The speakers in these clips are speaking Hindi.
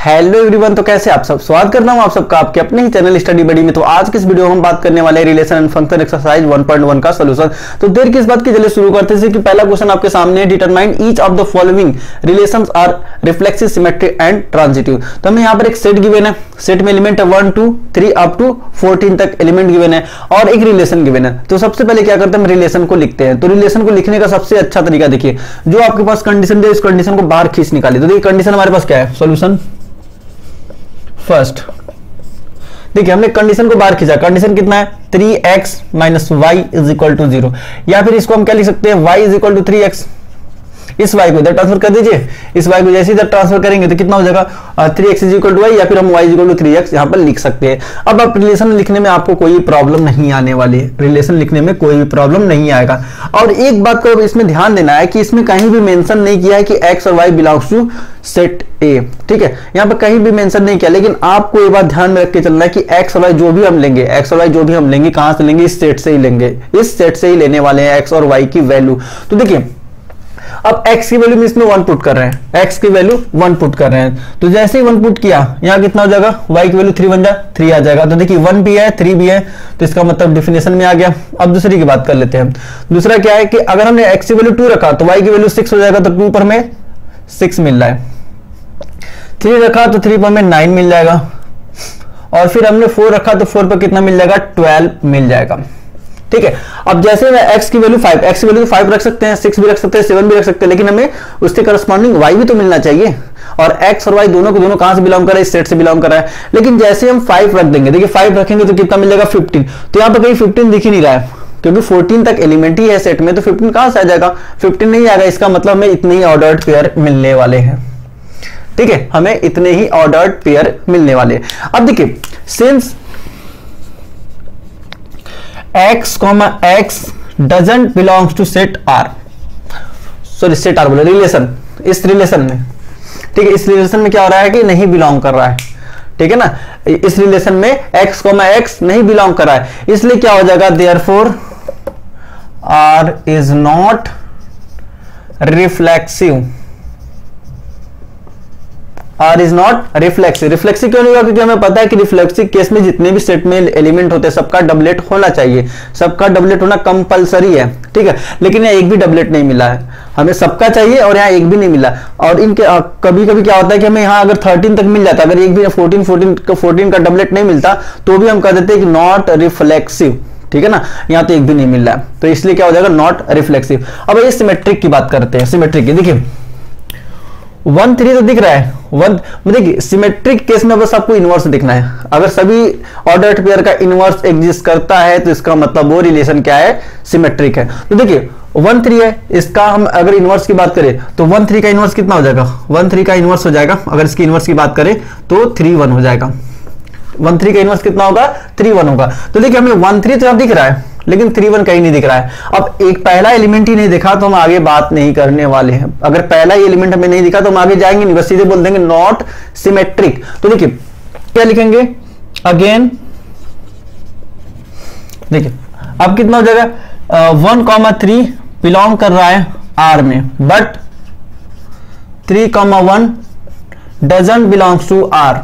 हेलो एवरीवन, तो कैसे आप सब। स्वागत करता हूं आप सबका आपके अपने ही चैनल स्टडी बडी में। तो आज की इस वीडियो में हम बात करने वाले हैं रिलेशन एंड फंक्शन एक्सरसाइज 1.1 का सॉल्यूशन। तो देर किस बात की, चलिए शुरू करते हैं कि पहला क्वेश्चन आपके सामने है, determine each of the following relations are reflexive, symmetric and transitive. तो हमें यहाँ पर एक सेट गिवन है, सेट में एलिमेंट है 1 2 3 अप टू 14 तक एलिमेंट गिवन है और एक रिलेशन गिवन है। तो सबसे पहले क्या करते हैं, हम रिलेशन को लिखते हैं। तो रिलेशन को लिखने का सबसे अच्छा तरीका देखिए, जो आपके पास कंडीशन दे, इस कंडीशन को बाहर खींच निकालिए। तो देखिए कंडीशन हमारे पास क्या है, सॉल्यूशन फर्स्ट। देखिए हमने कंडीशन को बाहर खींचा, कंडीशन कितना है 3x minus Y is equal to 0, या फिर इसको हम क्या लिख सकते हैं, y is equal to 3x। इस y को इधर ट्रांसफर कर दीजिए, इस y को जैसे इधर ट्रांसफर करेंगे तो कितना हो जाएगा 3x is equal to Y, या फिर हम y is equal to 3x यहां पर लिख सकते हैं। अब आप रिलेशन लिखने में आपको कोई प्रॉब्लम नहीं आने वाली है, रिलेशन लिखने में कोई भी प्रॉब्लम नहीं आएगा। और एक बात को इसमें ध्यान देना है कि इसमें कहीं भी मेंशन नहीं किया है कि x और y belongs to set A, ठीक है, यहाँ पर कहीं भी मेंशन नहीं किया। लेकिन आपको ये बात ध्यान में रख के चलना है कि x और y जो भी हम लेंगे, x और y जो भी हम लेंगे कहां से लेंगे, इस सेट से ही लेंगे, इस सेट से ही लेने वाले हैं x और y की वैल्यू। तो देखिए अब x की वैल्यू में इसमें 1 पुट कर रहे हैं, x की वैल्यू 1 पुट कर रहे हैं। तो जैसे ही 1 पुट किया, यहाँ कितना हो जाएगा, y की वैल्यू 3 बन जाए, 3 आ जाएगा। तो देखिए 1 भी है 3 भी है, तो इसका मतलब डिफिनेशन में आ गया। अब दूसरी की बात कर लेते हैं। दूसरा क्या है कि अगर हमने x की वैल्यू 2 रखा तो y की वैल्यू 6 हो जाएगा, तो 2 पर हमें 6 मिल रहा है। 3 रखा तो 3 पर हमें 9 मिल जाएगा, और फिर हमने 4 रखा तो 4 पर कितना मिल जाएगा, 12 मिल जाएगा। ठीक है, अब जैसे मैं x की वैल्यू 5, x की वैल्यू 5 रख सकते हैं, 6 भी रख सकते हैं, 7 भी रख सकते हैं, लेकिन हमें उसके करस्पॉन्डिंग y भी तो मिलना चाहिए। और x और y दोनों के दोनों कहां से बिलोंग कर रहा है, इस सेट से बिलोंग कर रहा है। लेकिन जैसे हम 5 रख देंगे, देखिए 5 रखेंगे तो कितना मिल जाएगा 15। तो यहां पर कहीं 15 दिख ही नहीं रहा है, क्योंकि 14 तक एलिमेंट ही है सेट में, तो 15 कहां से आ जाएगा, 15 नहीं आएगा। इसका मतलब हमें इतने ही ऑर्डर्ड पेयर मिलने वाले हैं। ठीक है, हमें इतने ही ऑर्डर्ड पेयर मिलने वाले हैं। अब देखिए since x, x doesn't belongs to set R, sorry set R बोले, रिलेशन, इस रिलेशन में, ठीक है, इस रिलेशन में क्या हो रहा है कि नहीं बिलोंग कर रहा है, ठीक है ना। इस रिलेशन में x, x नहीं बिलोंग कर रहा है, इसलिए क्या हो जाएगा, therefore R is not reflexive, R is not reflexive। Reflexive क्यों नहीं होगा, क्योंकि हमें पता है कि रिफ्लेक्सिव केस में जितने भी सेट में एलिमेंट होते हैं सबका डबलेट होना चाहिए, सबका डबलेट होना कंपलसरी है, ठीक है। लेकिन यहाँ एक भी डबलेट नहीं मिला है, हमें सबका चाहिए और यहाँ एक भी नहीं मिला। और इनके कभी कभी क्या होता है कि हमें यहाँ अगर 13 तक मिल जाता, अगर एक भी 14 का डबलेट नहीं मिलता तो भी हम कह देते हैं कि नॉट रिफ्लेक्सिव, ठीक है ना। यहाँ तो एक भी नहीं मिल रहा है, तो इसलिए क्या हो जाएगा, नॉट रिफ्लेक्सिव। अब ये सिमेट्रिक की बात करते हैं। सिमेट्रिक की देखिए 1 3 तो दिख रहा है, 1 देखिए सिमेट्रिक केस में बस आपको इनवर्स दिखना है। अगर सभी ऑर्डर्ड पेयर का इनवर्स एग्जिस्ट करता है तो इसका मतलब वो रिलेशन क्या है, सिमेट्रिक है। तो देखिए 1 3 है, इसका हम अगर इनवर्स की बात करें तो 1 3 का इनवर्स कितना हो जाएगा, 1 3 का इनवर्स हो जाएगा, अगर इसकी इनवर्स की बात करें तो 3 1 हो जाएगा। 1 3 का इनवर्स कितना होगा, 3 1 होगा। तो देखिए हमें 1 3 तो यहाँ दिख रहा है, लेकिन 3 1 कहीं नहीं दिख रहा है। अब एक पहला एलिमेंट ही नहीं दिखा तो हम आगे बात नहीं करने वाले हैं। अगर पहला एलिमेंट हमें नहीं दिखा तो हम आगे जाएंगे नहीं, बस सीधे बोल देंगे नॉट सिमेट्रिक। तो देखिए क्या लिखेंगे, अगेन देखिए अब कितना हो जाएगा, 1 3 बिलोंग कर रहा है R में, but 3 1 doesn't belongs to R,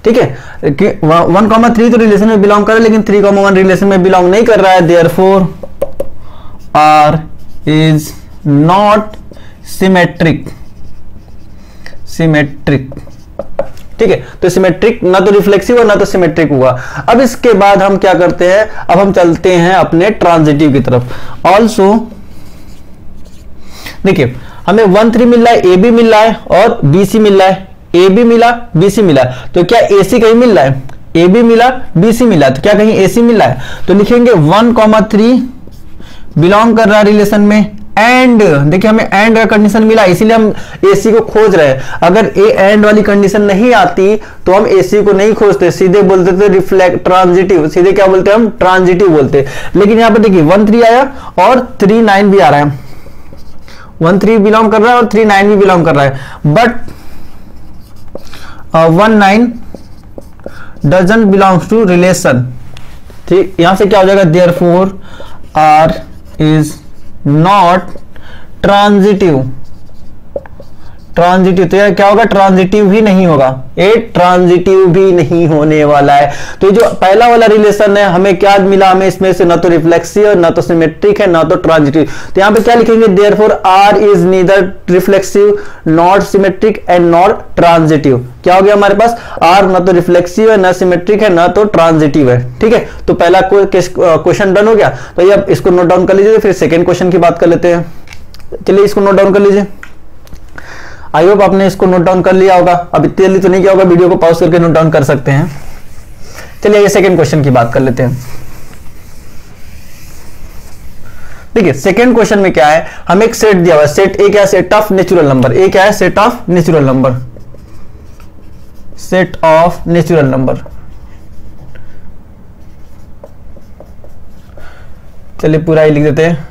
ठीक है। 1 3 तो रिलेशन में बिलोंग कर रहा है, लेकिन 3 1 रिलेशन में बिलोंग नहीं कर रहा है। therefore R is not symmetric, ठीक है। तो सिमेट्रिक ना तो रिफ्लेक्सिव और ना तो सिमेट्रिक हुआ। अब इसके बाद हम क्या करते हैं, अब हम चलते हैं अपने ट्रांजिटिव की तरफ। ऑल्सो देखिए हमें 1 3 मिल रहा है, ए भी मिल रहा है और बी सी मिल रहा है, ए भी मिला बी सी मिला, तो क्या ए सी कहीं मिल रहा है, ए भी मिला बी सी मिला, तो क्या कहीं ए सी मिल रहा है। तो लिखेंगे 1 3 बिलोंग कर रहा है रिलेशन में, एंड देखिए हमें एंड का कंडीशन मिला, इसीलिए हम एसी को खोज रहे हैं। अगर ए एंड वाली कंडीशन नहीं आती तो हम एसी को नहीं खोजते, सीधे बोलते थे रिफ्लेक्ट ट्रांजिटिव, सीधे क्या बोलते हैं हम, ट्रांजिटिव बोलते। लेकिन यहाँ पर देखिए 1 3 आया और 3 9 भी आ रहा है, 1 3 बिलोंग कर रहा है और 3 9 भी बिलोंग कर रहा है, but 1 9 doesn't belongs to relation, ठीक। यहां से क्या हो जाएगा, therefore R is not transitive, transitive, तो यह क्या होगा, ट्रांजिटिव ही नहीं होगा, ये ट्रांजिटिव भी नहीं होने वाला है। तो जो पहला वाला रिलेशन है हमें क्या मिला, हमें इसमें से ना तो रिफ्लेक्सिव, ना तो सिमेट्रिक है, ना तो ट्रांजिटिव। तो यहां पे क्या लिखेंगे, therefore R is neither reflexive, not symmetric and not transitive. क्या हो गया हमारे पास, आर ना तो रिफ्लेक्सिव है, ना सिमेट्रिक है, ना तो ट्रांजिटिव है। ठीक है, तो पहला क्वेश्चन डन हो गया। तो ये अब इसको नोट डाउन कर लीजिए, फिर सेकेंड क्वेश्चन की बात कर लेते हैं। चलिए इसको नोट डाउन कर लीजिए। आई होप आपने इसको नोट डाउन कर लिया होगा। अब इतनी जल्दी तो नहीं किया होगा, वीडियो को पॉज करके नोट डाउन कर सकते हैं। चलिए ये सेकंड क्वेश्चन की बात कर लेते हैं। देखिए सेकंड क्वेश्चन में क्या है, हमें एक सेट दिया हुआ है। सेट ए क्या है, सेट ऑफ नेचुरल नंबर। ए क्या है, set of natural number, set of natural number. चलिए पूरा ही लिख देते हैं,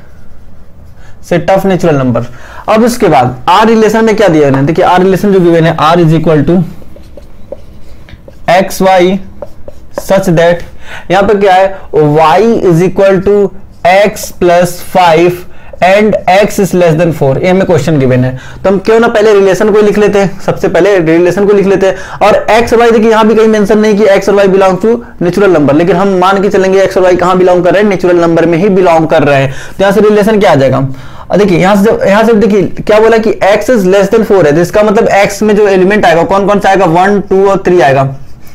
सेट ऑफ नेचुरल नंबर। अब इसके बाद आर रिलेशन में क्या दिया है, देखिए आर रिलेशन जो गिवन है, R is equal to X Y such that, यहां पर क्या है, Y is equal to X plus 5 and x is less than 4। ये हमें क्वेश्चन गिवन है, तो हम क्यों ना पहले रिलेशन को लिख लेते हैं, सबसे पहले रिलेशन को लिख लेते हैं। और x और y, देखिए यहां भी कहीं मेंशन नहीं कि x और y belong to natural number, लेकिन हम मान के चलेंगे x और y कहां बिलोंग कर रहे हैं, नेचुरल नंबर में ही बिलोंग कर रहे हैं। तो यहां से रिलेशन क्या आ जाएगा, देखिए यहां से देखिए क्या बोला कि x इज लेस देन 4 है, तो इसका मतलब x में जो एलिमेंट आएगा कौन कौन सा आएगा, 1, 2 और 3 आएगा,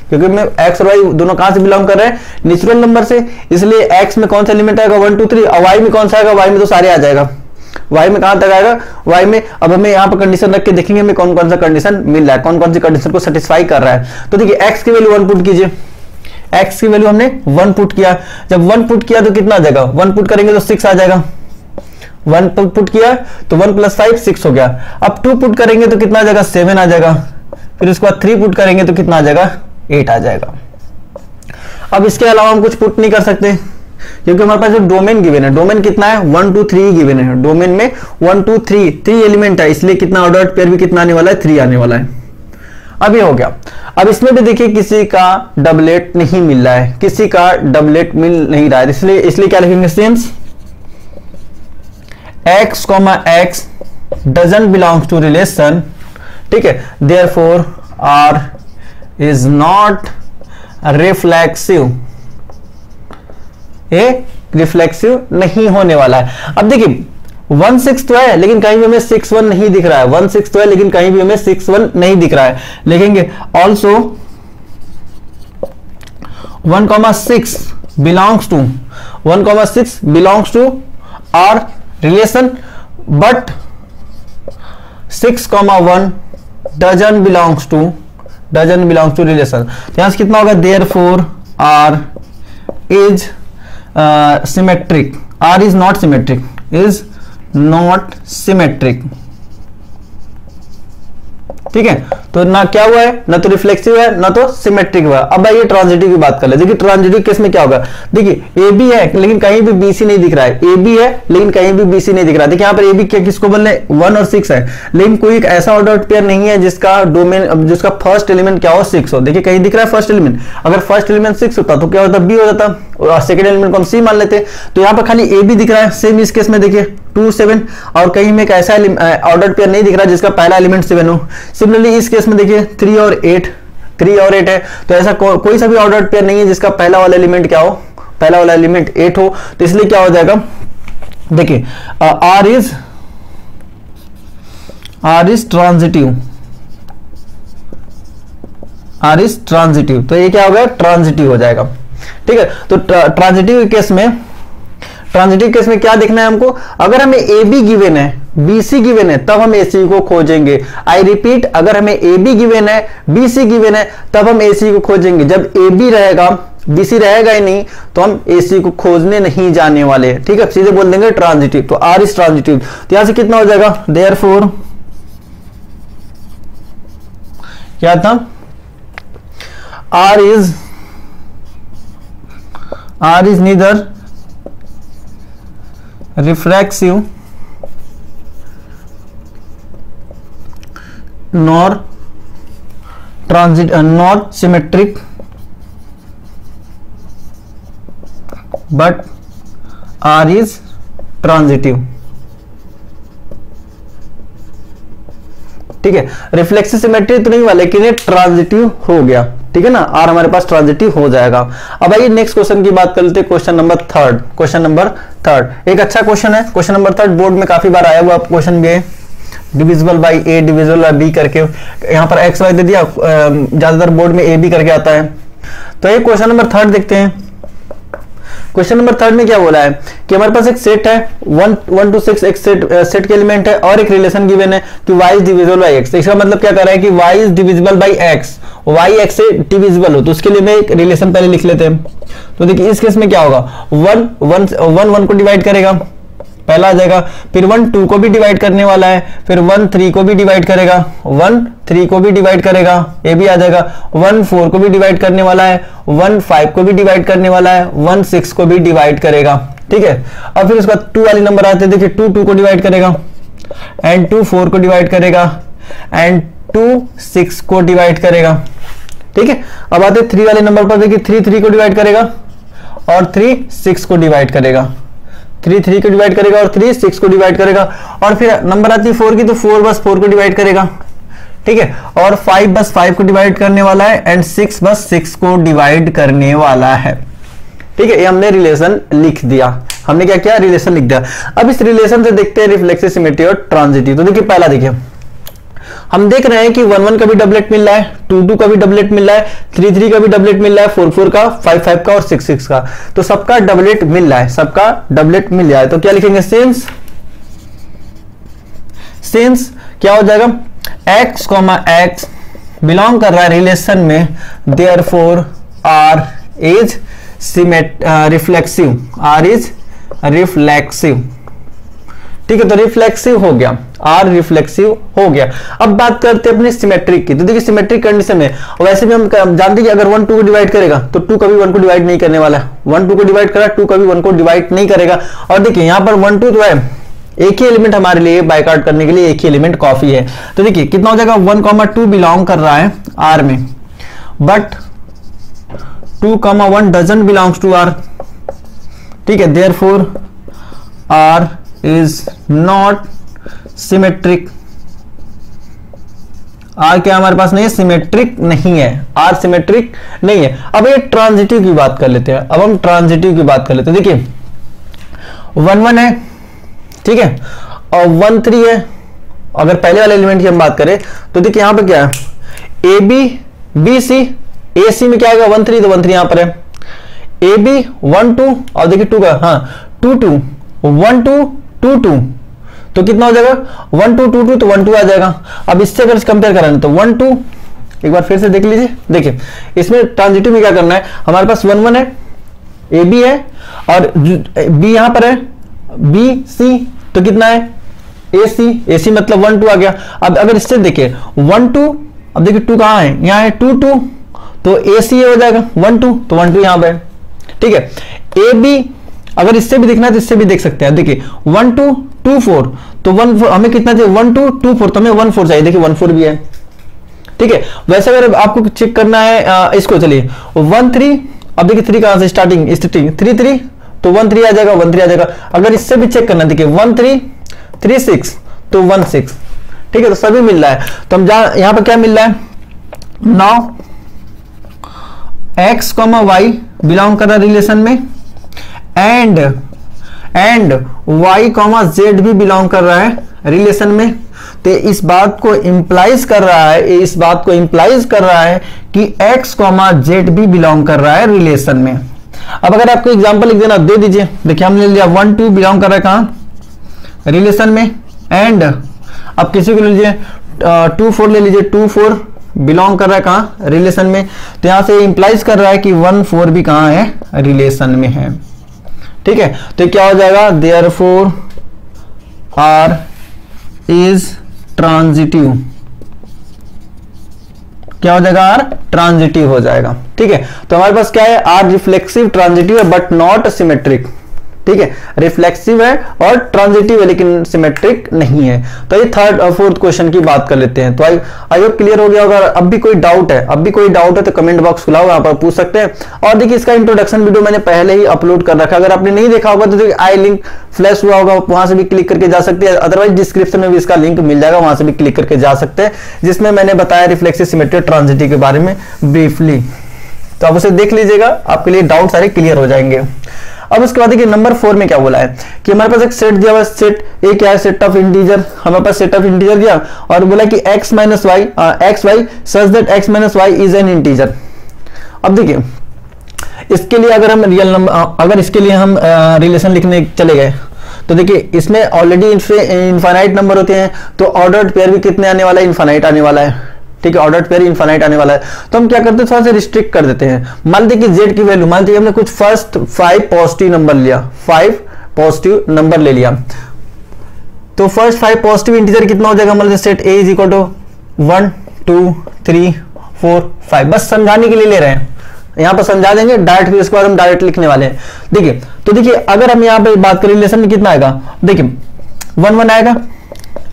क्योंकि मैं x और y दोनों कहां से बिलोंग कर रहे हैं, नेचुरल नंबर से। इसलिए x में कौन सा एलिमेंट आएगा, 1, 2, 3, और y में कौन सा आएगा, y में तो सारे आ जाएगा। y में कहां तक आएगा, y में अब हमें यहां पर कंडीशन रख के देखेंगे हमें कौन कौन सा कंडीशन मिल रहा है, कौन कौन सी कंडीशन को सेटिस्फाई कर रहा है। तो देखिए x की वैल्यू 1 पुट कीजिए, x की वैल्यू हमने 1 पुट किया। जब 1 पुट किया तो कितना आ जाएगा, 1 पुट करेंगे तो 6 आ जाएगा। 1 पुट किया तो 1 + 5 6 हो गया। अब 2 पुट करेंगे तो कितना आ जाएगा, 7 आ जाएगा। फिर उसके बाद 3 पुट करेंगे तो कितना आ जाएगा, 8 आ जाएगा। अब इसके अलावा हम कुछ पुट नहीं कर सकते, क्योंकि हमारे पास जो डोमेन गिवन है, डोमेन कितना है, 1, 2, 3 गिवन है। डोमेन में 1, 2, 3 एलिमेंट है, इसलिए कितना ऑर्डर पेयर भी कितना आने वाला है, 3 आने वाला है। अब ये हो गया। अब इसमें भी देखिए किसी का डबलेट नहीं मिल रहा है, किसी का डबलेट मिल नहीं रहा है, इसलिए क्या लिखेंगे, since x, x doesn't belongs to relation, ठीक है, therefore r is not reflexive, ये रिफ्लेक्सिव नहीं होने वाला है। अब देखिए 1/6 तो है, लेकिन कहीं भी हमें 6/1 नहीं दिख रहा है। 1/6 तो है, लेकिन कहीं भी हमें 6/1 नहीं दिख रहा है। लिखेंगे also 1,6 belongs to 1,6 belongs to R relation, but 6,1 doesn't belongs to relation. तो यहां से कितना होगा, therefore R is symmetric, R is not symmetric, is not symmetric. ठीक है, तो ना क्या हुआ है, ना तो रिफ्लेक्सिव है, ना तो सिमेट्रिक हुआ। अब आइए ट्रांजिटिव की बात कर ले। देखिए ट्रांजिटिव केस में क्या होगा, देखिए ए बी है लेकिन कहीं भी बी सी नहीं दिख रहा है, ए बी है लेकिन कहीं भी बी सी नहीं दिख रहा है। देखिए यहाँ पर ए बी क्या किसको बोल रहे हैं, 1 और 6 है, लेकिन कोई एक ऐसा ऑर्डर पेयर नहीं है जिसका डोमेन, जिसका फर्स्ट एलिमेंट क्या हो, 6 हो। देखिए कहीं दिख रहा है फर्स्ट एलिमेंट, अगर फर्स्ट एलिमेंट 6 होता तो क्या होता, बी हो जाता, और सेकंड एलिमेंट को हम सी मान लेते। तो यहाँ पर खाली ए बी दिख रहा है। सेम इस केस में देखिए 2, 7, और कहीं में एक ऐसा ऑर्डर पेयर नहीं दिख रहा जिसका पहला एलिमेंट 7 हो। सिमिलरली इस केस में देखिए 3 और 8 है, तो ऐसा कोई सा भी ऑर्डर पेयर नहीं है जिसका पहला वाला एलिमेंट क्या हो, पहला वाला एलिमेंट 8 हो। तो इसलिए क्या हो जाएगा, देखिए आर इज ट्रांजिटिव, तो ये क्या हो गया, ट्रांजिटिव हो जाएगा। ठीक है, तो ट्रांजिटिव केस में क्या देखना है हमको, अगर हमें ए बी गिवन है, बी सी गिवन है, तब हम ए सी को खोजेंगे। आई रिपीट, अगर हमें ए बी गिवन है, बी सी गिवन है, तब हम ए सी को खोजेंगे। जब ए बी रहेगा, बी सी रहेगा ही नहीं, तो हम ए सी को खोजने नहीं जाने वाले। ठीक है, सीधे बोल देंगे ट्रांजिटिव। तो आर इज ट्रांजिटिव, तो यहां से कितना हो जाएगा, देयरफॉर क्या था, R is neither reflexive nor symmetric, but R is transitive. ठीक है, रिफ्लेक्सिव सिमेट्री तो नहीं हुआ लेकिन ये ट्रांजिटिव हो गया, ठीक है ना, आर हमारे पास ट्रांजिटिव हो जाएगा। अब आइए नेक्स्ट क्वेश्चन की बात कर लेते हैं, क्वेश्चन नंबर थर्ड एक अच्छा क्वेश्चन है। क्वेश्चन नंबर थर्ड बोर्ड में काफी बार आया हुआ क्वेश्चन भी है, divisible by A divisible by B करके, यहाँ पर एक्स वाई दे दिया, ज्यादातर बोर्ड में ए बी करके आता है। तो ये क्वेश्चन नंबर थर्ड देखते हैं। क्वेश्चन नंबर थर्ड में क्या बोला है कि हमारे पास एक सेट है 1 to 6, एक सेट के एलिमेंट है और एक रिलेशन गिवन है कि y is divisible by x। इसका मतलब क्या कर रहा है कि y is divisible by x, y x से डिविजिबल हो, तो उसके लिए मैं एक रिलेशन पहले लिख लेते हैं। तो देखिए इस केस में क्या होगा, 1 को डिवाइड करेगा, पहला आ जाएगा, फिर 1 2 को भी डिवाइड करने वाला है, फिर 1 3 को भी डिवाइड करेगा, 1 3 को भी डिवाइड करेगा, ये भी आ जाएगा, 1 4 को भी डिवाइड करने वाला है, 1 5 को भी डिवाइड करने वाला है, 1 6 को भी डिवाइड करेगा, ठीक है। अब फिर उसका 2 वाले नंबर आते हैं, देखिए 2 2 को डिवाइड करेगा, एंड 2 4 को डिवाइड करेगा, एंड 2 6 को डिवाइड करेगा, ठीक है। अब आते 3 वाले नंबर पर, देखिए 3 3 को डिवाइड करेगा और 3 6 को डिवाइड करेगा, 3 3 को डिवाइड करेगा और 3 6 को डिवाइड करेगा। और फिर नंबर आती है 4 की, तो 4 बस 4 को डिवाइड करेगा, ठीक है, और 5 बस 5 को डिवाइड करने वाला है, एंड 6 बस 6 को डिवाइड करने वाला है, ठीक है। ये हमने रिलेशन लिख दिया, हमने क्या किया, रिलेशन लिख दिया। अब इस रिलेशन से देखते हैं रिफ्लेक्सिव सिमेट्री और ट्रांजिटिव। तो देखिए पहला देखिए, हम देख रहे हैं कि 1 1 का भी डबलेट मिल रहा है, 2 2 का भी डबलेट मिल रहा है, 3 3 का भी डबलेट मिल रहा है, 4 4 का, 5 5 का और 6 6 का, तो सबका डबलेट मिल रहा है, सबका डबलेट मिल रहा है। तो क्या लिखेंगे, सिंस क्या हो जाएगा, x, x बिलोंग कर रहा है रिलेशन में, therefore r is reflexive, r is reflexive, ठीक है। तो रिफ्लेक्सिव हो गया, आर रिफ्लेक्सिव हो गया। अब बात करते हैं अपने सिमेट्रिक की। तो देखिए सिमेट्रिक कंडीशन में वैसे भी हम जानते हैं कि अगर 1 2 को डिवाइड करेगा तो 2 कभी 1 को डिवाइड नहीं करने वाला है, 1 2 को डिवाइड करा, 2 कभी 1 को डिवाइड नहीं करेगा। और देखिए यहाँ पर 1 2 तो है, एक ही एलिमेंट हमारे लिए बाइकाट करने के लिए एक ही एलिमेंट काफी है। तो देखिए कितना हो जाएगा, 1 2 बिलोंग कर रहा है आर में, but 2 1 doesn't belongs to R, ठीक है, therefore R is not symmetric. R क्या हमारे पास नहीं है, सिमेट्रिक नहीं है, आर सिमेट्रिक नहीं है। अब ये ट्रांजिटिव की बात कर लेते हैं, अब हम ट्रांजिटिव की बात कर लेते हैं। देखिए 1 1 है, ठीक है, और 1 3 है। अगर पहले वाले एलिमेंट की हम बात करें तो देखिए यहां पर क्या है, ए बी बी सी, ए सी में क्या आएगा 1 3, तो 1 3 यहां पर है, ए बी 1 2, और देखिए 2 का, हाँ 2 2 1 2 2 2, तो कितना हो जाएगा 1 2 2 2, तो 1 2 आ जाएगा। अब इससे अगर कंपेयर करें तो 1 2, एक बार फिर से देख लीजिए, देखिए इसमें ट्रांजिटिव में क्या करना है, हमारे पास 1 1 है, ए बी है, और बी यहां पर है, बी सी, तो कितना है ए सी मतलब 1 2 आ गया। अब अगर इससे देखिए 1 2, अब देखिए 2 कहां है, यहां है 2 2, तो ए सी हो जाएगा 1 2, तो 1 2 यहां पर, ठीक है। ए बी अगर इससे भी देखना है तो इससे भी देख सकते हैं, देखिए 1 2 2 4, तो 1 4 हमें कितना चाहिए, 1 2 2 4, तो हमें 1 4 चाहिए, देखिए 1 4 भी है, ठीक है। वैसे अगर आपको चेक करना है इसको, चलिए 1 3, अब देखिए 3 कहां से स्टार्टिंग 3 3, तो 1 3 आ जाएगा, 1 3 आ जाएगा। अगर इससे भी चेक करना, देखिए 1 3 3 6, तो 1 6, ठीक है, तो सभी मिल रहा है। तो हम यहां पर क्या मिल रहा है, नाउ x, y बिलोंग कर रहा है रिलेशन में, एंड y, z भी बिलोंग कर रहा है रिलेशन में। तो इस बात को इंप्लाइज कर रहा है, कि x, z भी बिलोंग कर रहा है रिलेशन में। अब अगर आपको एग्जांपल लिख देना, दे दीजिए, देखिए हमने लिया 1 2 बिलोंग कर रहा है कहां, रिलेशन में, एंड अब किसी को ले लीजिए 2 4 ले लीजिए, 2 4 बिलोंग कर रहा है कहां, रिलेशन में। तो यहां से इंप्लाइज कर रहा है कि 1 4 भी कहां है, रिलेशन में है, ठीक है। तो क्या हो जाएगा, देयरफॉर आर इज ट्रांजिटिव, क्या हो जाएगा, आर ट्रांजिटिव हो जाएगा, ठीक है। तो हमारे पास क्या है, आर रिफ्लेक्सिव ट्रांजिटिव है, बट नॉट सिमेट्रिक, ठीक है, रिफ्लेक्सिव है और ट्रांजिटिव है लेकिन सिमेट्रिक नहीं है। तो ये थर्ड और फोर्थ क्वेश्चन की बात कर लेते हैं। तो आई होप क्लियर हो गया। अगर अब भी कोई डाउट है तो कमेंट बॉक्स खुला हुआ, यहाँ पर पूछ सकते हैं। और देखिए इसका इंट्रोडक्शन वीडियो मैंने पहले ही अपलोड कर रखा है, अगर आपने नहीं देखा होगा तो देखिए आई लिंक फ्लैश हुआ होगा, वहां से भी क्लिक करके जा सकते हैं, अदरवाइज डिस्क्रिप्शन में भी इसका लिंक मिल जाएगा, वहां से भी क्लिक करके जा सकते हैं, जिसमें मैंने बताया रिफ्लेक्सिव, सिमेट्रिक, ट्रांजिटिव के बारे में ब्रीफली। तो आप उसे देख लीजिएगा, आपके लिए डाउट सारे क्लियर हो जाएंगे। अब उसके बाद देखिए नंबर 4 में क्या बोला है कि हमारे पास एक सेट दिया हुआ, सेट ए क्या है, सेट ऑफ इंटीजर, हमारे पास सेट ऑफ इंटीजर दिया और बोला कि x minus Y such that x minus Y is an integer. अब देखिए इसके लिए अगर हम रियल नंबर, अगर इसके लिए हम रिलेशन लिखने चले गए तो देखिए इसमें ऑलरेडी इनफाइनाइट नंबर होते हैं, तो ऑर्डर्ड पेयर भी कितने आने वाला है, इनफाइनाइट आने वाला है, ठीक है, ऑर्डर्ड पेयर इनफाइनाइट आने वाला है। तो हम क्या करते हैं, थोड़ा सा रिस्ट्रिक्ट कर देते हैं। मान लीजिए कि z की वैल्यू, मान लीजिए हमने कुछ फर्स्ट 5 पॉजिटिव नंबर लिया, 5 पॉजिटिव नंबर ले लिया, तो फर्स्ट 5 पॉजिटिव इंटीजर कितना हो जाएगा, मतलब set a is equal to 1 2 3 4 5। बस समझाने के लिए ले रहे हैं, यहां पर समझा देंगे डायरेक्ट, फिर उसके बाद हम डायरेक्ट लिखने वाले हैं। देखिए तो देखिए अगर हम यहाँ पे बात करें रिलेशन में कितना आएगा, देखिए 1 1 आएगा।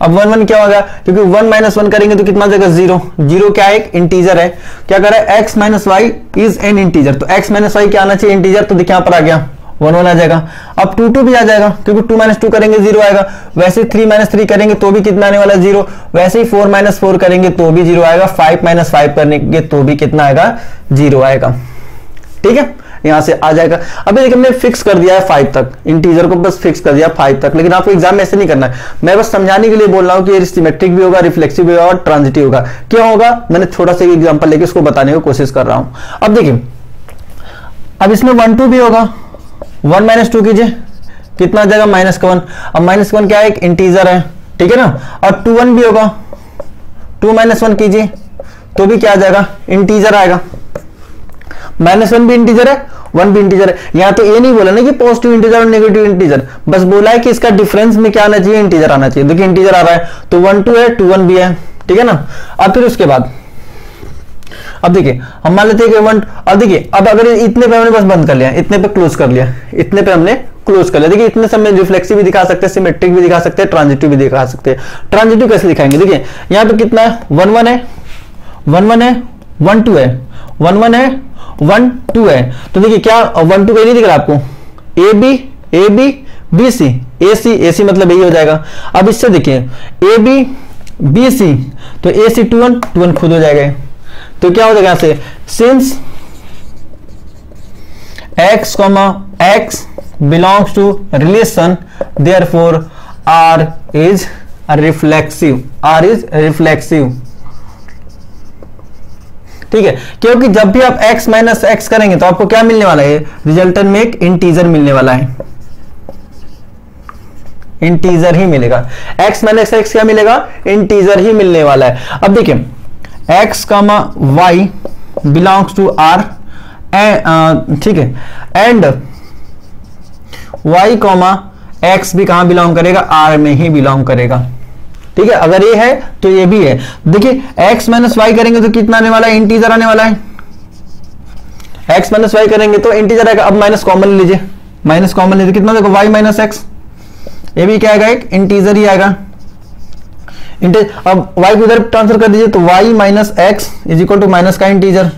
अब 1 1 क्या होगा, क्योंकि 1 माइनस 1 करेंगे तो कितना जाएगा, 0 0 क्या है, एक इंटीजर है, क्या कर रहा है, x minus Y is an integer, तो x माइनस वाई क्या आना चाहिए, इंटीजर, तो देखिए यहां पर आ गया 1 1 आ जाएगा। अब 2 2 भी आ जाएगा, क्योंकि 2 माइनस 2 करेंगे 0 आएगा, वैसे 3 माइनस 3 करेंगे तो भी कितना आने वाला है, 0, वैसे ही 4 माइनस 4 करेंगे तो भी 0 आएगा, 5 माइनस 5 करेंगे तो भी कितना आएगा, 0 आएगा, ठीक है, यहां से आ जाएगा। अभी देखिए हमने फिक्स कर दिया है 5 तक, इंटीजर को बस फिक्स कर दिया 5 तक, लेकिन आपको एग्जाम में ऐसे नहीं करना है, मैं बस समझाने के लिए बोल रहा हूं कि ये सिमेट्रिक भी होगा, रिफ्लेक्सिव भी होगा और ट्रांजिटिव होगा। क्यों होगा, मैंने छोटा सा एग्जांपल लेके उसको बताने की कोशिश कर रहा हूं। अब देखिए अब इसमें 1 2 भी होगा, 1 माइनस 2 कीजिए, कितना आ जाएगा, -1। अब -1 क्या है, एक इंटीजर है, ठीक है ना। और 2 1 भी होगा, 2 माइनस 1 कीजिए तो भी क्या आ जाएगा, इंटीजर आएगा, -1 भी इंटीजर है, 1 भी इंटीजर है। यहां तो ये नहीं बोला ना कि पॉजिटिव इंटीजर और नेगेटिव इंटीजर, बस बोला है कि इसका डिफरेंस में क्या आना चाहिए, इंटीजर आना चाहिए। देखिए इंटीजर आ रहा है तो 1 2 है, 2 1 भी है, ठीक है ना। अब फिर उसके बाद अब देखिए हम मान लेते हैं कि 1, अब देखिए अब अगर इतने पे हमने बस बंद कर लिया, इतने पे क्लोज कर लिया, इतने पे हमने क्लोज कर लिया। देखिए इतने समय रिफ्लेक्सिव भी दिखा सकते हैं, सिमेट्रिक भी दिखा सकते हैं, ट्रांजिटिव भी दिखा सकते हैं। ट्रांजिटिव कैसे दिखाएंगे, देखिए यहाँ पे कितना है, 1 1 है, 1 1 है, 1 2 है, 1 1 है, 1 2 है। तो देखिए क्या 1 2 नहीं दिख रहा आपको, ए बी बी सी, ए सी मतलब यही हो जाएगा। अब इससे देखिए ए बी सी, तो ए सी 2 1 खुद हो जाएगा, तो क्या हो जाएगा यहां से, since x belongs to relation therefore r is reflexive, ठीक है, क्योंकि जब भी आप x माइनस एक्स करेंगे तो आपको क्या मिलने वाला है, रिजल्टेंट में एक इंटीजर मिलने वाला है, इंटीजर ही मिलेगा, x माइनस एक्स क्या मिलेगा, इंटीजर ही मिलने वाला है। अब देखिए x y belongs to r, ठीक है, एंड y x भी कहां बिलोंग करेगा, r में ही बिलोंग करेगा, ठीक है। अगर ये है तो ये भी है। देखिए x माइनस वाई करेंगे तो कितना आने वाला है, इंटीजर आने वाला है, x माइनस वाई करेंगे तो इंटीजर आएगा। अब माइनस कॉमन लीजिए, कितना देखो y माइनस एक्स, ये भी क्या आएगा, एक इंटीजर ही आएगा। अब y को इधर ट्रांसफर कर दीजिए तो y minus X is equal to minus का इंटीजर,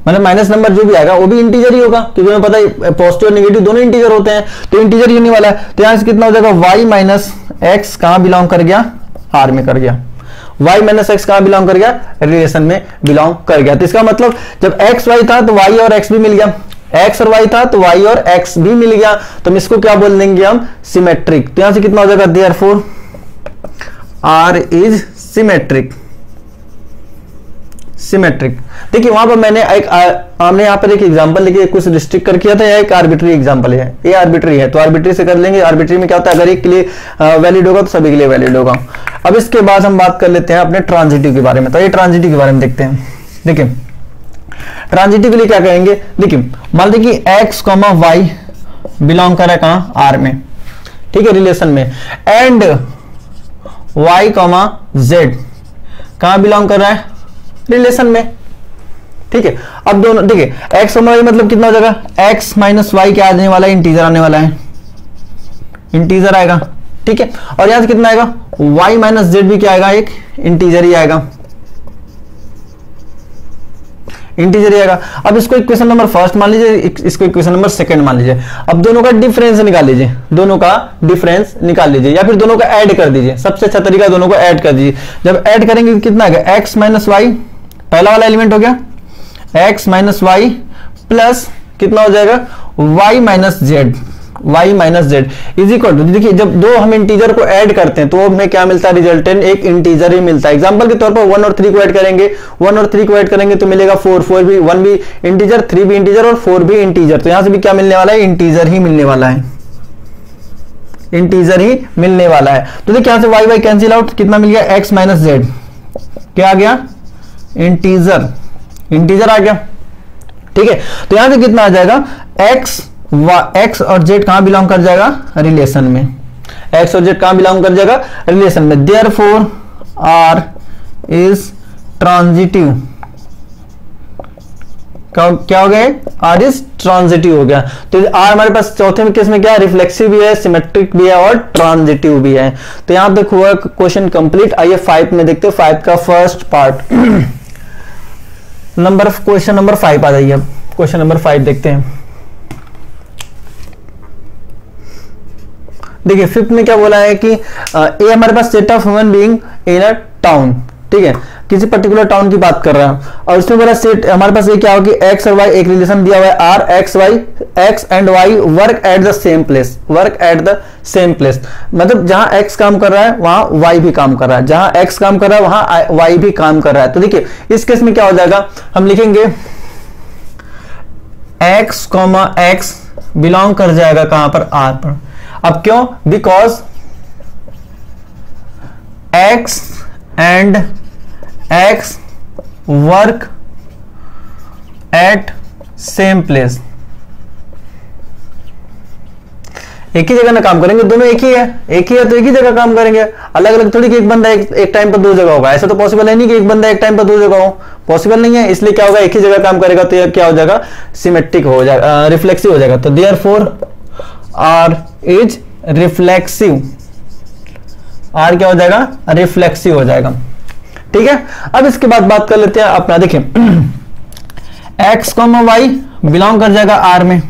मतलब माइनस नंबर जो भी आएगा वो भी इंटीजर ही होगा, क्योंकि हमें पता है पॉजिटिव और नेगेटिव दोनों इंटीजर होते हैं, तो इंटीजर ही होने वाला है। तो यहां से कितना हो जाएगा, y माइनस एक्स कहां बिलोंग कर गया, r में कर गया, y माइनस एक्स कहां बिलोंग कर गया, रिलेशन में बिलोंग कर गया। तो इसका मतलब जब x y था तो y और x भी मिल गया, x और y था तो y और x भी मिल गया, तो हम इसको क्या बोल देंगे हम, सिमेट्रिक। तो यहां से कितना हो जाएगा, देयरफॉर r इज सिमेट्रिक। देखिए वहां पर मैंने हमने यहाँ पर एक एग्जांपल लेके कुछ रिस्ट्रिक्ट कर किया था, या एक आर्बिट्री एग्जांपल है, ये आर्बिट्री है तो आर्बिट्री से कर लेंगे। आर्बिट्री में क्या होता है, अगर एक के लिए वैलिड होगा तो सभी के लिए वैलिड होगा। अब इसके बाद हम बात कर लेते हैं अपने ट्रांजिटिव के बारे में। तो ये ट्रांजिटिव के बारे में देखते हैं। देखिए ट्रांजिटिव के लिए क्या कहेंगे, देखिए मान लीजिए कि x y बिलोंग कर रहा है कहां, r में, ठीक है, रिलेशन में, एंड y z कहां बिलोंग कर रहा है, रिलेशन में, ठीक है। अब दोनों देखिए x और y मतलब कितना हो जाएगा, x माइनस वाई क्या आने वाला है, इंटीजर आने वाला है, इंटीजर आएगा, ठीक है। और यहां से कितना आएगा, y माइनस जेड भी क्या आएगा, एक इंटीजर ही आएगा, इंटीजर ही आएगा। अब इसको इक्वेशन नंबर फर्स्ट मान लीजिए, इसको इक्वेशन नंबर सेकंड मान लीजिए। अब दोनों का डिफरेंस निकाल लीजिए, दोनों का डिफरेंस निकाल लीजिए, या फिर दोनों का ऐड कर दीजिए। सबसे अच्छा तरीका दोनों को ऐड कर दीजिए। जब ऐड करेंगे तो कितना आएगा, एक्स माइनस वाई, पहला वाला एलिमेंट हो गया एक्स माइनस वाई प्लस कितना हो जाएगा, Y minus Z, y minus Z is equal to, देखिए जब दो हम इंटीजर को ऐड करते हैं तो हमें क्या मिलता है, रिजल्टेंट एक इंटीजर ही मिलता है। एग्जांपल के तौर पर 1 और 3 को ऐड करेंगे, 1 और 3 को ऐड करेंगे तो मिलेगा 4, 4 भी 1 भी इंटीजर, 3 भी इंटीजर और 4 भी इंटीजर। तो यहां से भी क्या मिलने वाला है, इंटीजर ही मिलने वाला है, इंटीजर ही मिलने वाला है। तो देखिए यहां से वाई वाई कैंसिल आउट, कितना मिल गया, एक्स माइनस जेड क्या आ गया, इंटीजर, इंटीजर आ गया, ठीक है। तो यहां से कितना आ जाएगा, एक्स और जेड कहां बिलोंग कर जाएगा, रिलेशन में, एक्स और जेड कहां बिलोंग कर जाएगा, रिलेशन में। देयरफॉर आर इज ट्रांजिटिव, क्या हो गया, आर इज ट्रांजिटिव हो गया। तो आर हमारे पास चौथे में केस में क्या, रिफ्लेक्सिव भी है, सिमेट्रिक भी है और ट्रांजिटिव भी है। तो यहां तक हुआ क्वेश्चन कंप्लीट। आइए 5 में देखते हैं, 5 का फर्स्ट पार्ट क्वेश्चन नंबर 5 आ जाइए। अब क्वेश्चन नंबर 5 देखते हैं। देखिए 5th में क्या बोला है कि ए हमारे पास set of human being in a town, ठीक है, किसी पर्टिकुलर टाउन की बात कर रहा है। और उसमें बोला सेट हमारे पास ये क्या होगी, एक्स और वाई, एक रिलेशन दिया हुआ है R, X Y, X and Y work at the same place, work at the same place, मतलब जहां एक्स काम कर रहा है वहां वाई भी काम कर रहा है, जहां एक्स काम कर रहा है वहां वाई भी काम कर रहा है। तो देखिए इस केस में क्या हो जाएगा, हम लिखेंगे एक्स कॉमा एक्स बिलोंग कर जाएगा कहां पर, आर पर। अब क्यों, because x and x work at same place, एक ही जगह ना काम करेंगे, दोनों एक ही है, एक ही है तो एक ही जगह काम करेंगे, अलग अलग थोड़ी कि एक बंदा एक टाइम पर 2 जगह होगा, ऐसा तो पॉसिबल है नहीं कि एक बंदा एक टाइम पर 2 जगह हो, पॉसिबल नहीं है। इसलिए क्या होगा, एक ही जगह काम करेगा तो यह क्या हो जाएगा, सिमेट्रिक हो जाएगा, रिफ्लेक्सिव हो जाएगा। तो therefore R is reflexive, R क्या हो जाएगा, रिफ्लेक्सिव हो जाएगा, ठीक है। अब इसके बाद बात कर लेते हैं अपना, देखिए एक्स कॉमा वाई बिलोंग कर जाएगा आर में,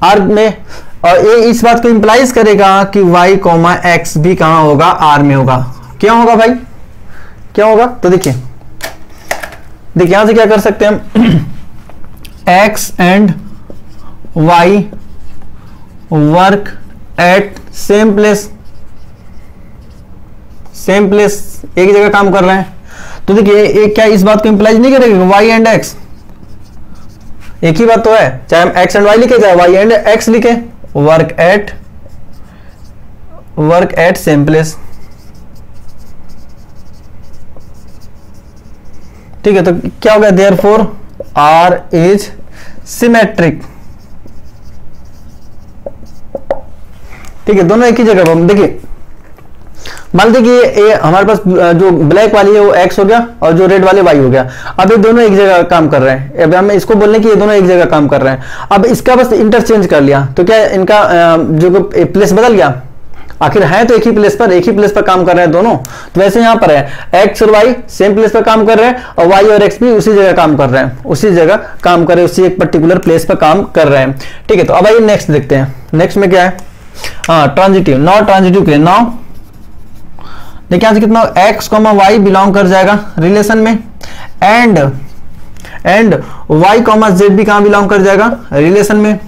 आर में, और ये इस बात को इंप्लाइज करेगा कि वाई कॉमा एक्स भी कहां होगा, आर में होगा। क्या होगा भाई, क्या होगा, तो देखिए यहां से क्या कर सकते हैं हम, X and Y work at same place, same place, एक ही जगह काम कर रहे हैं। तो देखिए एक क्या इस बात को इंप्लाइज नहीं करेगा, वाई एंड एक्स एक ही बात तो है, चाहे हम एक्स एंड वाई लिखे चाहे वाई एंड एक्स लिखे, वर्क एट सेम प्लेस, ठीक है। तो क्या हो गया, देयरफॉर आर इज सिमेट्रिक, ठीक है, दोनों एक ही जगह पर। देखिए मान लीजिए कि ये हमारे पास जो ब्लैक वाली है वो एक्स हो गया और जो रेड वाले वाई हो गया। अब ये दोनों एक जगह काम कर रहे हैं, अब हम इसको बोलने कि ये दोनों एक जगह काम कर रहे हैं। अब इसका बस इंटरचेंज कर लिया तो क्या इनका जो प्लेस बदल गया, आखिर है तो एक ही प्लेस पर, एक ही प्लेस पर काम कर रहे हैं दोनों। तो वैसे यहां पर है एक्स और वाई सेम प्लेस पर काम कर रहे हैं और वाई और एक्स भी उसी जगह काम कर रहे हैं, उसी जगह काम कर रहे हैं, उसी एक पर्टिकुलर प्लेस पर काम कर रहे हैं, ठीक है। तो अब आइए नेक्स्ट देखते हैं, नेक्स्ट में क्या है, हाँ ट्रांजिटिव, नॉट ट्रांजिटिव के नाउ देखिए यहां से कितना, एक्स कॉमा वाई बिलोंग कर जाएगा रिलेशन में, एंड वाई कॉमा जेड भी कहां बिलोंग कर जाएगा, रिलेशन में।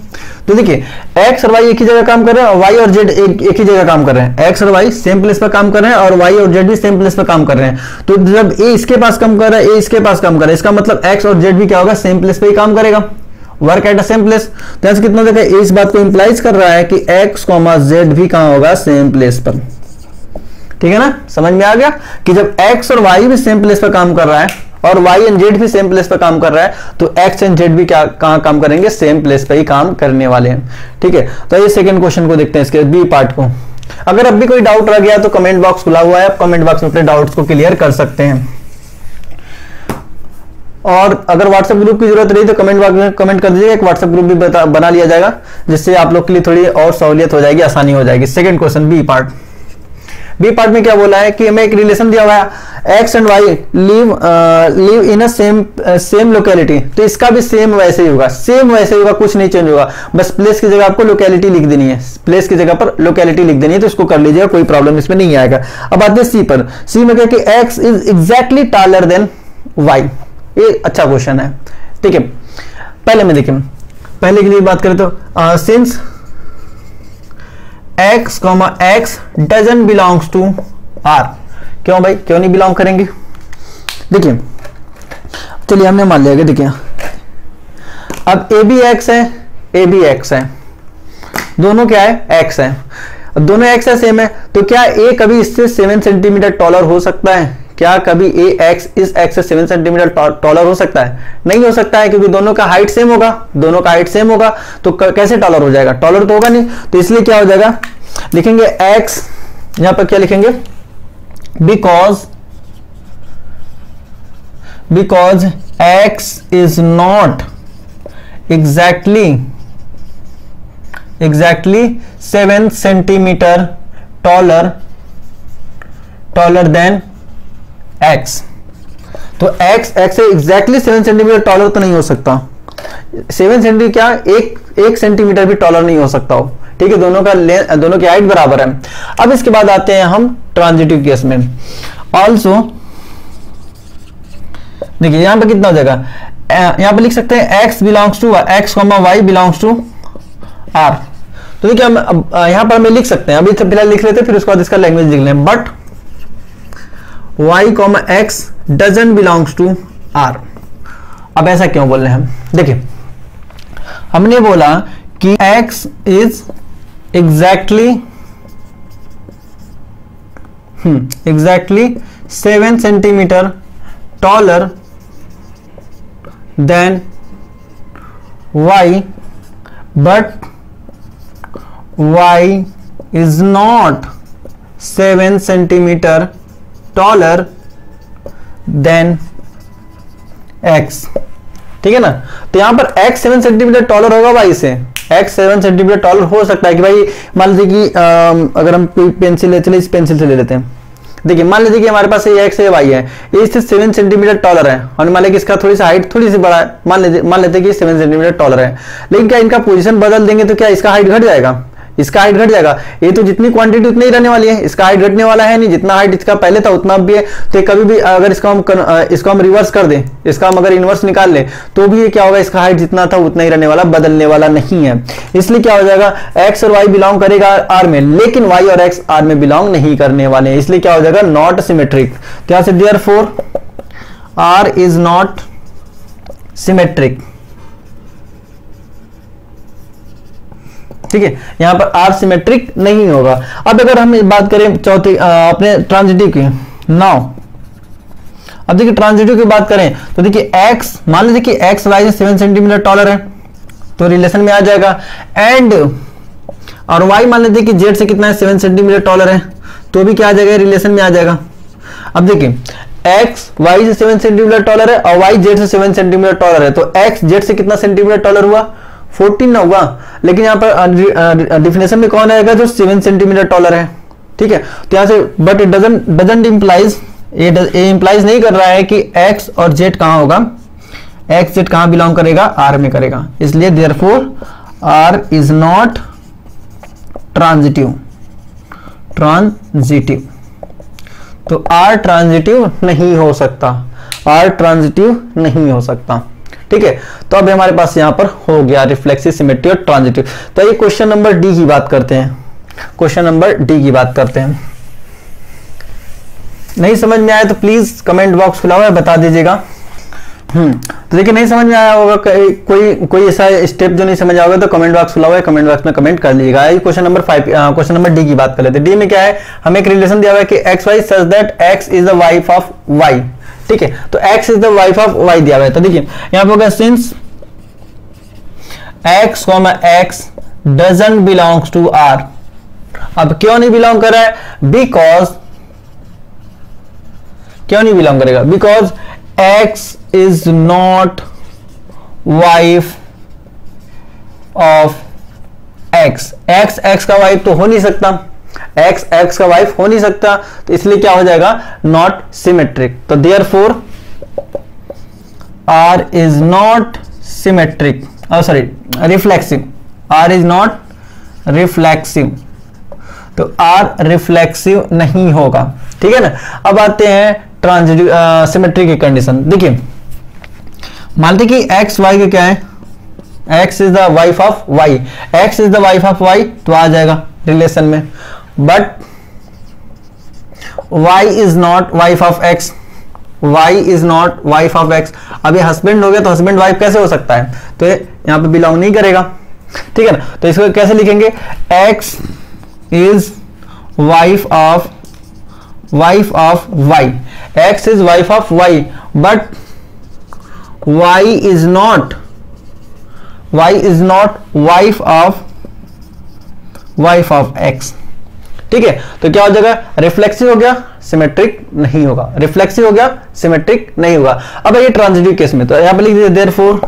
तो देखिए एक्स और वाई एक ही जगह काम कर रहे हैं और वाई और जेड एक ही जगह काम कर रहे हैं, एक्स और वाई सेम प्लेस पर काम कर रहे हैं और वाई और जेड भी सेम प्लेस पर काम कर रहे हैं। तो जब ए इसके पास काम कर रहा है, ए इसके पास काम कर रहा है, इसका मतलब एक्स और जेड भी क्या होगा, सेम प्लेस पे ही काम करेगा, work at a same place. तो ऐसे कितना देखा, इस बात को इंप्लाइज कर रहा है कि एक्स कॉमा जेड भी कहां होगा, सेम प्लेस पर, ठीक है ना, समझ में आ गया कि जब x और y भी सेम प्लेस पर काम कर रहा है और y एंड z भी सेम प्लेस पर काम कर रहा है तो x एंड z भी क्या कहां काम करेंगे, सेम प्लेस पर ही काम करने वाले हैं, ठीक है। तो ये सेकंड क्वेश्चन को देखते हैं, इसके बी पार्ट को। अगर अब भी कोई डाउट रह गया तो कमेंट बॉक्स खुला हुआ है, आप कमेंट बॉक्स में अपने डाउट्स को क्लियर कर सकते हैं। और अगर व्हाट्सएप ग्रुप की जरूरत रही तो कमेंट बॉक्स में कमेंट कर दीजिएगा, एक व्हाट्सएप ग्रुप भी बना लिया जाएगा, जिससे आप लोग के लिए थोड़ी और सहूलियत हो जाएगी, आसानी हो जाएगी। Second question B part. B part में क्या बोला है कि हमें एक रिलेशन दिया हुआ है, X and Y live in a same locality. तो इसका भी सेम वैसे ही होगा, सेम वैसे ही होगा, कुछ नहीं चेंज होगा, बस प्लेस की जगह आपको लोकेलिटी लिख देनी है, प्लेस की जगह पर लोकेलिटी लिख देनी है, तो इसको कर लीजिएगा, कोई प्रॉब्लम इसमें नहीं आएगा। अब आते हैं सी पर। सी में क्या कि X is exactly taller than Y. ये अच्छा क्वेश्चन है, ठीक है। पहले में देखिए, पहले के लिए बात करें तो since x, x doesn't belongs to R। क्यों भाई, क्यों नहीं बिलोंग करेंगे? देखिए, चलिए हमने मान लिया कि देखिए अब a भी x है, a भी x है, दोनों क्या है, x है, दोनों x है, सेम है, तो क्या a कभी इससे 7 सेंटीमीटर टॉलर हो सकता है? क्या कभी x इस x से 7 सेंटीमीटर टॉलर हो सकता है? नहीं हो सकता है, क्योंकि दोनों का हाइट सेम होगा, दोनों का हाइट सेम होगा, तो कैसे टॉलर हो जाएगा? टॉलर तो होगा नहीं। तो इसलिए क्या हो जाएगा, लिखेंगे x, यहां पर क्या लिखेंगे, because x is not exactly 7 centimetre taller than x। तो x से एग्जैक्टली 7 सेंटीमीटर टॉलर तो नहीं हो सकता, 7 सेंटीमीटर क्या, एक सेंटीमीटर भी टॉलर नहीं हो सकता हो, ठीक है। दोनों की हाइट बराबर है। अब इसके बाद आते हैं हम ट्रांजिटिव केस में। ऑल्सो देखिए यहां पर कितना हो जाएगा, यहां पर लिख सकते हैं x belongs to x, y belongs to r। तो देखिए हम यहां पर हमें लिख सकते हैं, अभी फिलहाल लिख लेते हैं, फिर उसके बाद इसका लैंग्वेज लिख लें। But y, x doesn't belongs to r। अब ऐसा क्यों बोल रहे हैं हम? देखिए हमने बोला कि x is exactly 7 centimetre taller than y, but y is not 7 centimetre taller than x, ठीक है ना। तो यहां पर x 7 सेंटीमीटर टॉलर होगा y से, x 7 सेंटीमीटर टॉलर हो सकता है कि भाई मान लीजिए कि अगर हम पेंसिल ले, चलिए इस पेंसिल से ले लेते हैं। देखिए मान लीजिए कि हमारे पास ये x है, y है, ये इससे 7 सेंटीमीटर टॉलर है, और मान लीजिए कि इसका थोड़ी सी हाइट थोड़ी सी बड़ा है, मान लेते हैं कि 7 सेंटीमीटर टॉलर है, लेकिन क्या इनका पोजीशन बदल देंगे तो क्या इसका हाइट घट जाएगा? इसका हाइट घट जाएगा। ये तो जितनी क्वांटिटी उतनी ही रहने वाली है, इसका हाइट घटने वाला है नहीं, जितना हाइट इसका पहले था उतना भी है। तो कभी भी अगर इसको हम रिवर्स कर दें, इसका हम अगर इनवर्स निकाल लें, तो भी ये क्या होगा, इसका हाइट जितना था उतना ही रहने वाला, बदलने वाला नहीं है। इसलिए क्या हो जाएगा, x और y बिलोंग करेगा r में, लेकिन y और x r में बिलोंग नहीं करने वाले हैं, इसलिए क्या हो जाएगा, नॉट सिमेट्रिक। क्या से therefore r is not symmetric, ठीक है। यहां पर r सिमेट्रिक नहीं होगा। अब अगर हम बात करें चौथी अपने ट्रांजिटिव की, नाउ अब देखिए ट्रांजिटिव की बात करें तो देखिए x, मान लीजिए कि x y 7 सेंटीमीटर टॉलर है, तो रिलेशन में आ जाएगा, एंड और y मान लीजिए कि z से कितना है, 7 सेंटीमीटर टॉलर है, तो भी क्या आ जाएगा, रिलेशन में आ जाएगा। अब देखिए x y से 7 सेंटीमीटर टॉलर है और y z से 7 सेंटीमीटर टॉलर है, तो x z से कितना सेंटीमीटर टॉलर हुआ, 14 ना हुआ, लेकिन यहाँ पर डिफिनेशन में कौन आएगा, जो 7 सेंटीमीटर टॉलर है, ठीक है। तो यहाँ से बट इट डजंट इंप्लाइज, ये इंप्लाइज नहीं कर रहा है कि x और z कहां होगा, x z कहां बिलोंग करेगा, r में करेगा, इसलिए therefore r is not transitive. तो r ट्रांजिटिव नहीं हो सकता, r ट्रांजिटिव नहीं हो सकता, ठीक है। तो अब हमारे पास यहां पर हो गया रिफ्लेक्सिव, सिमेट्री और ट्रांजिटिव। तो ये क्वेश्चन नंबर डी की बात करते हैं, क्वेश्चन नंबर डी की बात करते हैं। नहीं समझ में आया तो प्लीज कमेंट बॉक्स खुला हुआ है, बता दीजिएगा। तो देखिए नहीं समझ में आया होगा, कोई ऐसा स्टेप जो नहीं समझ आओगे तो कमेंट बॉक्स खुला हुआ है, कमेंट बॉक्स में कमेंट कर लीजिएगा। Question number 5, question number D की बात कर लेते हैं। डी में क्या है, हमें एक रिलेशन दिया हुआ है कि X Y such that X is the wife of Y, ठीक है। तो x is the wife of y दिया हुआ है, तो देखिए यहां पर होगा since x, x doesn't belongs to r। अब क्यों नहीं बिलोंग कर रहा है, बिकॉज क्यों नहीं बिलोंग करेगा, because x is not wife of x. X x का वाइफ तो हो नहीं सकता, एक्स एक्स का वाइफ हो नहीं सकता, तो इसलिए क्या हो जाएगा, नॉट सिमेट्रिक। तो therefore R is not symmetric, sorry reflexive, R is not reflexive, तो आर रिफ्लेक्सिव नहीं होगा। ठीक है ना। अब आते हैं ट्रांजिटिव सिमेट्री की कंडीशन। देखिए मानते कि एक्स वाई के क्या है, X is the wife of Y, X is the wife of Y, तो आ जाएगा रिलेशन में, but Y is not wife of X, Y is not wife of X. अभी हस्बैंड हो गया तो हस्बैंड वाइफ कैसे हो सकता है, तो यहां पे बिलोंग नहीं करेगा। ठीक है ना। तो इसको कैसे लिखेंगे, X is wife of Y, X is wife of Y, but Y is not wife of X. ठीक है। तो क्या हो जाएगा, रिफ्लेक्सिव हो गया, सिमेट्रिक नहीं होगा, रिफ्लेक्सिव हो गया, सिमेट्रिक नहीं होगा। अब ये ट्रांजिटिव केस में, तो यहां पे लिख दीजिए therefore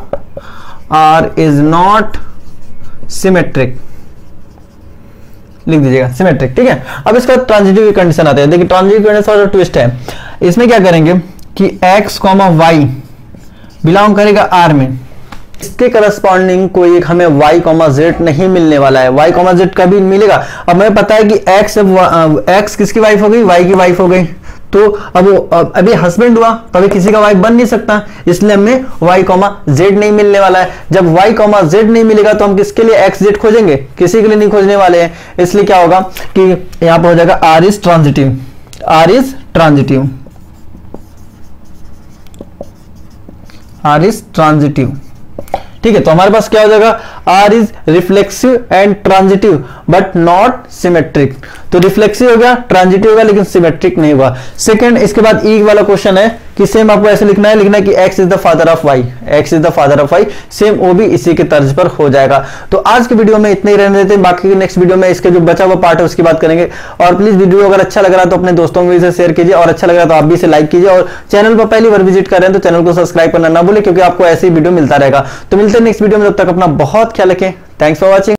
R is not symmetric, लिख दीजिएगा सिमेट्रिक। ठीक है। अब इसका ट्रांजिटिव कंडीशन आता है। देखिए ट्रांजिटिव कंडीशन थोड़ा ट्विस्ट है, इसमें क्या करेंगे कि x, y बिलोंग करेगा R में, इसके करस्पॉन्डिंग कोई एक हमें y, z नहीं मिलने वाला है, y, z कभी मिलेगा। अब हमें पता है कि x किसकी वाइफ हो गई, y की वाइफ हो गई, तो अब अभी हस्बैंड हुआ तो अभी किसी का वाइफ बन नहीं सकता, इसलिए हमें y, z नहीं मिलने वाला है। जब y, z नहीं मिलेगा तो हम किसके लिए x, z खोजेंगे, किसी के लिए नहीं खोजने वाले हैं। इसलिए क्या होगा कि यहां पर हो जाएगा r is transitive, r is transitive, r is transitive. ठीक है। तो हमारे पास क्या हो जाएगा, R is reflexive and transitive but not symmetric. तो रिफ्लेक्सिव हो गया, ट्रांजिटिव होगा, लेकिन सिमेट्रिक नहीं होगा। सेकंड, इसके बाद ई वाला क्वेश्चन है कि सेम आपको ऐसे लिखना है कि x is the father of y, x is the father of y, same वो भी इसी के तर्ज पर हो जाएगा। तो आज के वीडियो में इतने ही रहने देते हैं, बाकी नेक्स्ट वीडियो में इसके जो बचा हुआ पार्ट है उसकी बात करेंगे। और प्लीज वीडियो अगर अच्छा लग रहा है तो अपने दोस्तों को इसे शेयर कीजिए, और अच्छा लग रहा है तो आप भी इसे लाइक कीजिए, और चैनल पर पहली बार विजिट कर रहे हैं तो चैनल को सब्सक्राइब करना ना भूलें, क्योंकि आपको ऐसी वीडियो मिलता रहेगा। तो मिलते हैं नेक्स्ट वीडियो में, तब तक अपना बहुत ख्याल रखें। Thanks for watching.